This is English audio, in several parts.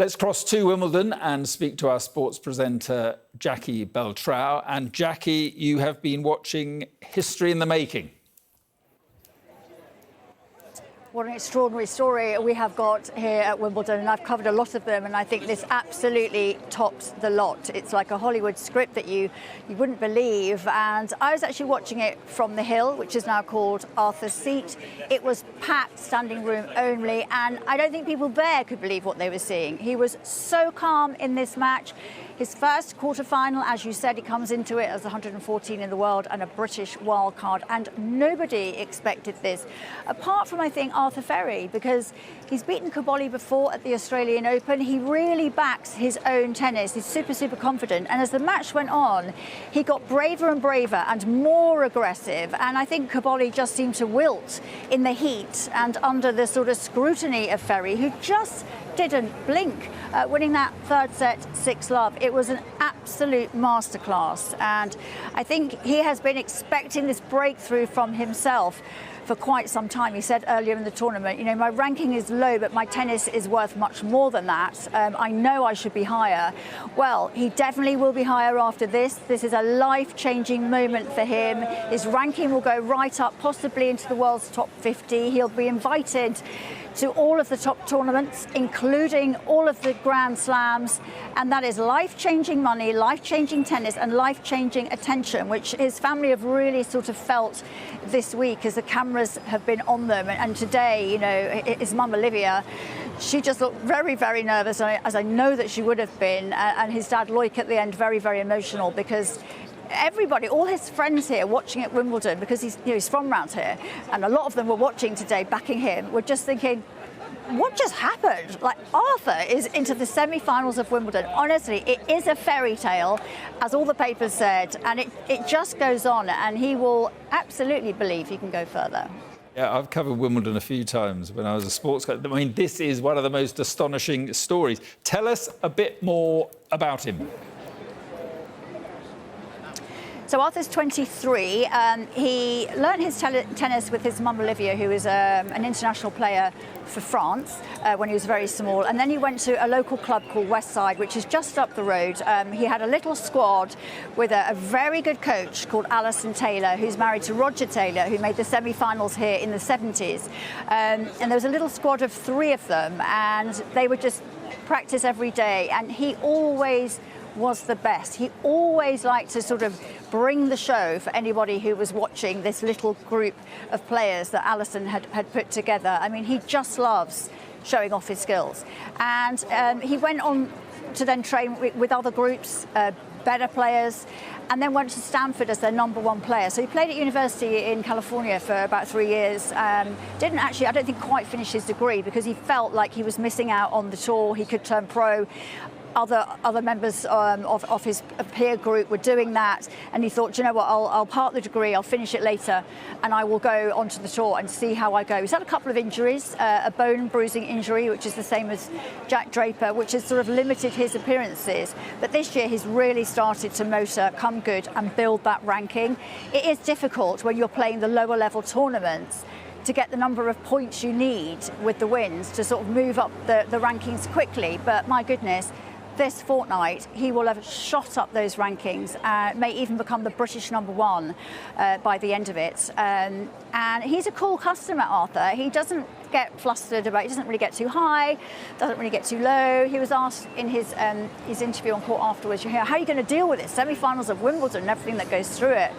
Let's cross to Wimbledon and speak to our sports presenter, Jackie Beltrao. And Jackie, you have been watching history in the making. What an extraordinary story we have got here at Wimbledon, and I've covered a lot of them, and I think this absolutely tops the lot. It's like a Hollywood script that you wouldn't believe, and I was actually watching it from the Hill, which is now called Arthur's Seat. It was packed, standing room only, and I don't think people there could believe what they were seeing. He was so calm in this match. His first quarter-final, as you said, he comes into it as 114 in the world and a British wildcard, and nobody expected this, apart from, I think, Arthur Fery, because he's beaten Caboli before at the Australian Open. He really backs his own tennis. He's super, super confident. And as the match went on, he got braver and braver and more aggressive. And I think Caboli just seemed to wilt in the heat and under the sort of scrutiny of Fery, who just didn't blink, winning that third set 6-love. It was an absolute masterclass, and I think he has been expecting this breakthrough from himself for quite some time. He said earlier in the tournament, you know, my ranking is low, but my tennis is worth much more than that. I know I should be higher. Well, he definitely will be higher after this. This is a life-changing moment for him. His ranking will go right up, possibly into the world's top 50. He'll be invited to all of the top tournaments, including all of the Grand Slams, and that is life-changing money, life-changing tennis, and life-changing attention, which his family have really sort of felt this week as the cameras have been on them. And today, you know, his mum Olivia, she just looked very, very nervous, as I know that she would have been, and his dad Loic at the end very, very emotional, because everybody, all his friends here watching at Wimbledon, because he's from around here, and a lot of them were watching today, backing him, were just thinking, what just happened? Like, Arthur is into the semi-finals of Wimbledon. Honestly, it is a fairy tale, as all the papers said, and it just goes on, and he will absolutely believe he can go further. Yeah, I've covered Wimbledon a few times when I was a sports coach. I mean, this is one of the most astonishing stories. Tell us a bit more about him. So Arthur's 23. He learned his tennis with his mum Olivia, who is an international player for France when he was very small. And then he went to a local club called Westside, which is just up the road. He had a little squad with a very good coach called Alison Taylor, who's married to Roger Taylor, who made the semi-finals here in the 70s. And there was a little squad of 3 of them, and they would just practice every day. And he always was the best. He always liked to sort of bring the show for anybody who was watching this little group of players that Alison had put together. I mean, he just loves showing off his skills. And he went on to then train with other groups, better players, and then went to Stanford as their #1 player. So he played at university in California for about 3 years. Didn't actually, I don't think, quite finish his degree because he felt like he was missing out on the tour. He could turn pro. Other members of his peer group were doing that, and he thought, you know what, I'll part the degree, I'll finish it later, and I will go onto the tour and see how I go. He's had a couple of injuries, a bone bruising injury, which is the same as Jack Draper, which has sort of limited his appearances. But this year he's really started to motor, come good, and build that ranking. It is difficult when you're playing the lower level tournaments to get the number of points you need with the wins to sort of move up the rankings quickly. But my goodness, this fortnight, he will have shot up those rankings, may even become the British #1 by the end of it. And he's a cool customer, Arthur. He doesn't get flustered about, he doesn't really get too high, doesn't really get too low. He was asked in his interview on court afterwards, how are you going to deal with it? Semi-finals of Wimbledon and everything that goes through it.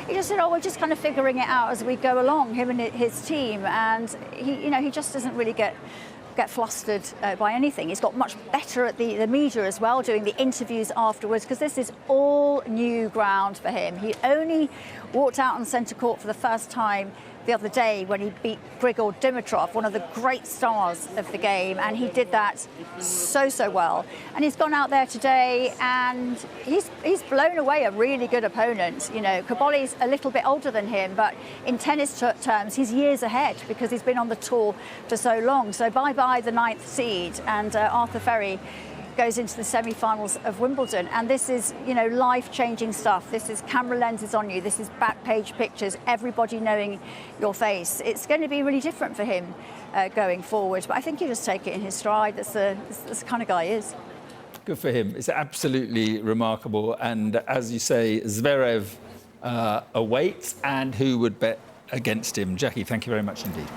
He just said, we're just kind of figuring it out as we go along, him and his team. And he just doesn't really get flustered by anything. He's got much better at the media as well, doing the interviews afterwards, because this is all new ground for him. He only walked out on centre court for the first time the other day when he beat Grigor Dimitrov, one of the great stars of the game, and he did that so well. And he's gone out there today and he's blown away a really good opponent. You know, Caboli's a little bit older than him, but in tennis terms, he's years ahead because he's been on the tour for so long. So bye-bye the 9th seed, and Arthur Fery goes into the semi-finals of Wimbledon. And this is, you know, life-changing stuff. This is camera lenses on you. This is back page pictures, everybody knowing your face. It's going to be really different for him going forward. But I think he'll just take it in his stride. That's the kind of guy he is. Good for him. It's absolutely remarkable. And as you say, Zverev awaits, and who would bet against him? Jackie, thank you very much indeed.